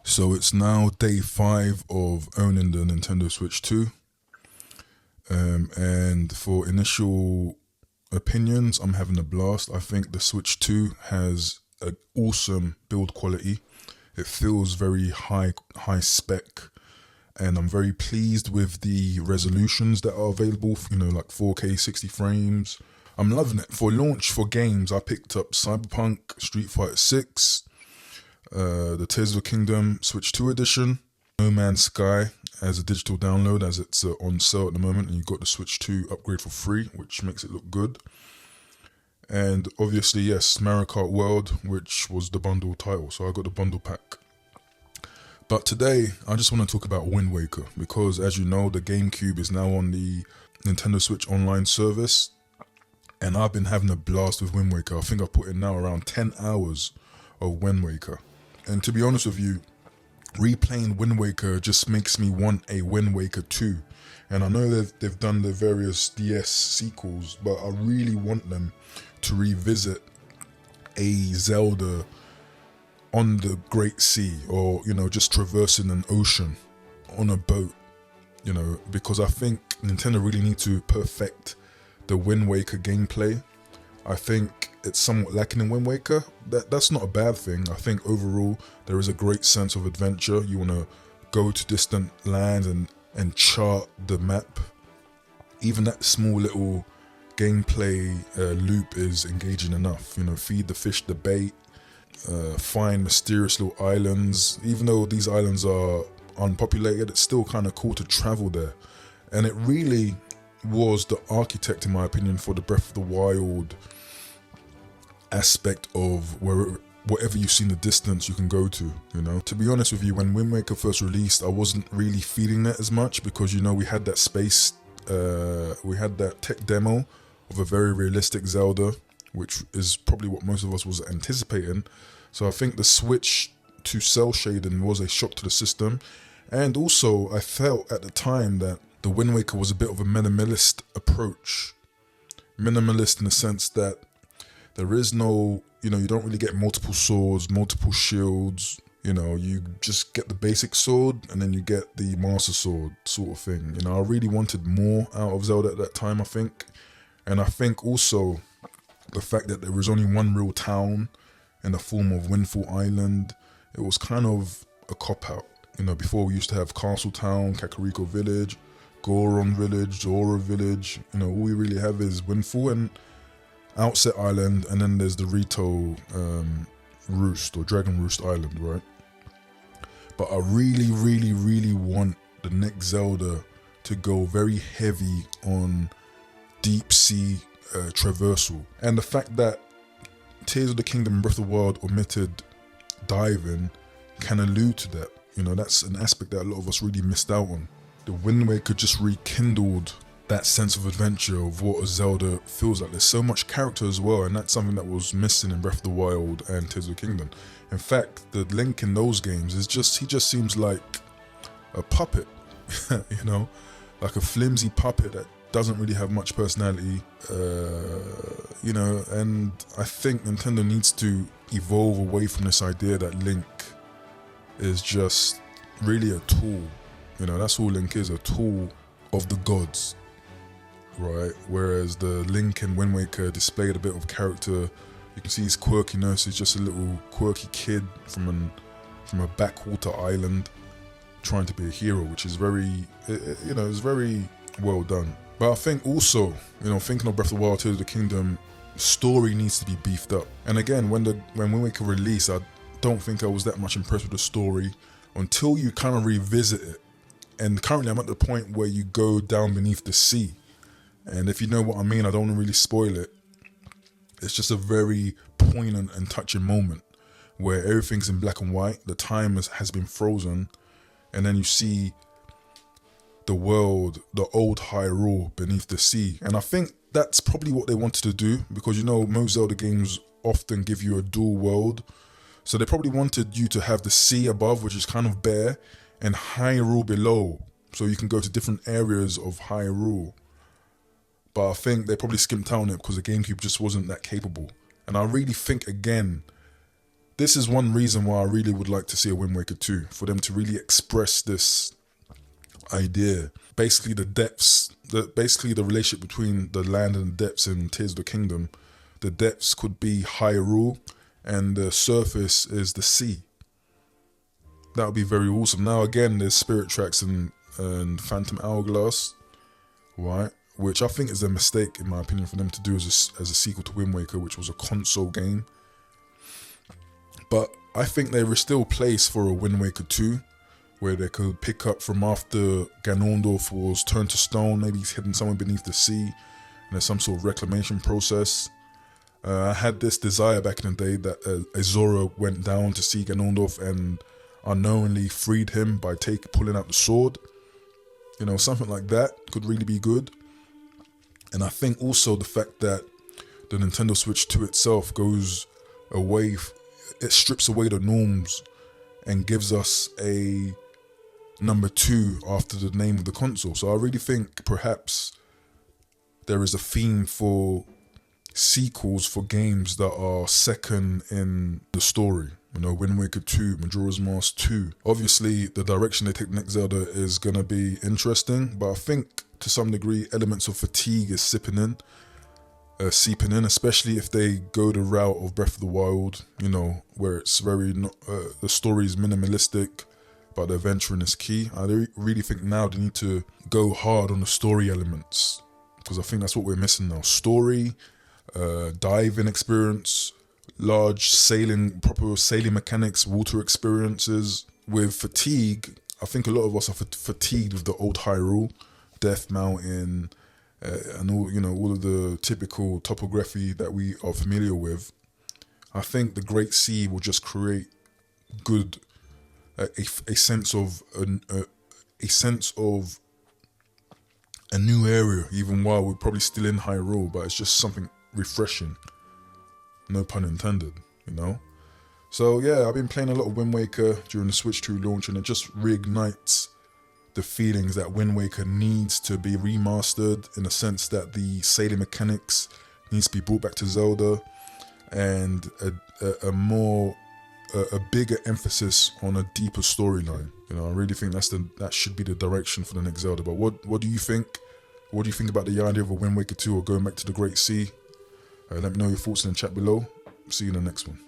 So it's now day 5 of owning the Nintendo Switch 2. And for initial opinions, I'm having a blast. I think the Switch 2 has an awesome build quality. It feels very high spec, and I'm very pleased with the resolutions that are available, like 4K 60 frames. I'm loving it. For launch for games, I picked up Cyberpunk, Street Fighter 6, the Tears of the Kingdom Switch 2 edition, No Man's Sky as a digital download, as it's on sale at the moment, and you got the Switch 2 upgrade for free, which makes it look good. And obviously, yes, Mario Kart World, which was the bundle title, so I got the bundle pack. But today, I just want to talk about Wind Waker, because as you know, the GameCube is now on the Nintendo Switch Online service, and I've been having a blast with Wind Waker. I think I've put in now around 10 hours of Wind Waker. And to be honest with you, replaying Wind Waker just makes me want a Wind Waker 2. And I know they've done the various DS sequels, but I really want them to revisit a Zelda on the Great Sea, or, just traversing an ocean on a boat, because I think Nintendo really need to perfect the Wind Waker gameplay. I think it's somewhat lacking in Wind Waker. That's not a bad thing. I think overall there is a great sense of adventure. You want to go to distant lands and chart the map. Even that small little gameplay loop is engaging enough. Feed the fish the bait, find mysterious little islands. Even though these islands are unpopulated, it's still kind of cool to travel there. And it really was the architect, in my opinion, for the Breath of the Wild aspect of whatever you see in the distance you can go to. To be honest with you, when Wind Waker first released, I wasn't really feeling that as much, because we had that space, we had that tech demo of a very realistic Zelda, which is probably what most of us was anticipating. So I think the switch to cel-shading was a shock to the system. And also, I felt at the time that the Wind Waker was a bit of a minimalist approach. Minimalist in the sense that there is no, you don't really get multiple swords, multiple shields. You just get the basic sword and then you get the master sword sort of thing. I really wanted more out of Zelda at that time, I think. And I think also the fact that there was only one real town in the form of Windfall Island, it was kind of a cop-out. Before we used to have Castle Town, Kakariko Village, Goron Village, Zora Village. All we really have is Windfall and Outset Island, and then there's the Rito Roost, or Dragon Roost Island, right? But I really, really, really want the next Zelda to go very heavy on deep sea traversal. And the fact that Tears of the Kingdom and Breath of the Wild omitted diving can allude to that. That's an aspect that a lot of us really missed out on. The Wind Waker just rekindled that sense of adventure of what a Zelda feels like. There's so much character as well, and that's something that was missing in Breath of the Wild and Tears of the Kingdom. In fact, the Link in those games he just seems like a puppet, like a flimsy puppet that doesn't really have much personality, and I think Nintendo needs to evolve away from this idea that Link is just really a tool. That's all Link is, a tool of the gods, right? Whereas the Link in Wind Waker displayed a bit of character. You can see his quirkiness. He's just a little quirky kid from a backwater island trying to be a hero, which is very, is very well done. But I think also, thinking of Breath of the Wild, Tears of the Kingdom, story needs to be beefed up. And again, when Wind Waker released, I don't think I was that much impressed with the story until you kind of revisit it. And currently I'm at the point where you go down beneath the sea. And if you know what I mean, I don't want to really spoil it. It's just a very poignant and touching moment where everything's in black and white. The time has been frozen. And then you see the world, the old Hyrule beneath the sea. And I think that's probably what they wanted to do, because most Zelda games often give you a dual world. So they probably wanted you to have the sea above, which is kind of bare, and Hyrule below, so you can go to different areas of Hyrule. But I think they probably skimped out on it because the GameCube just wasn't that capable. And I really think, again, this is one reason why I really would like to see a Wind Waker 2, for them to really express this idea. Basically the depths, basically the relationship between the land and the depths in Tears of the Kingdom. The depths could be Hyrule and the surface is the sea. That would be very awesome. Now again, there's Spirit Tracks and Phantom Hourglass, right? Which I think is a mistake, in my opinion, for them to do as a sequel to Wind Waker, which was a console game. But I think there is still place for a Wind Waker 2, where they could pick up from after Ganondorf was turned to stone. Maybe he's hidden somewhere beneath the sea, and there's some sort of reclamation process. I had this desire back in the day that Azora went down to see Ganondorf and unknowingly freed him by pulling out the sword. You know, something like that could really be good. And I think also the fact that the Nintendo Switch 2 itself goes away, it strips away the norms and gives us a number 2 after the name of the console. So I really think perhaps there is a theme for sequels for games that are second in the story. You know, Wind Waker 2, Majora's Mask 2. Obviously, the direction they take the next Zelda is going to be interesting, but I think to some degree elements of fatigue is seeping in, especially if they go the route of Breath of the Wild, you know, where it's very, the story is minimalistic, but the adventuring is key. I really think now they need to go hard on the story elements, because I think that's what we're missing now. Story, diving experience, large proper sailing mechanics, water experiences. With fatigue, I think a lot of us are fatigued with the old Hyrule, Death Mountain, and all of the typical topography that we are familiar with. I think the Great Sea will just create a sense of a new area, even while we're probably still in Hyrule, but it's just something refreshing. No pun intended, you know? So yeah, I've been playing a lot of Wind Waker during the Switch 2 launch, and it just reignites the feelings that Wind Waker needs to be remastered, in the sense that the sailing mechanics needs to be brought back to Zelda, and a bigger emphasis on a deeper storyline. You know, I really think that should be the direction for the next Zelda. But what do you think? What do you think about the idea of a Wind Waker 2 or going back to the Great Sea? Let me know your thoughts in the chat below. See you in the next one.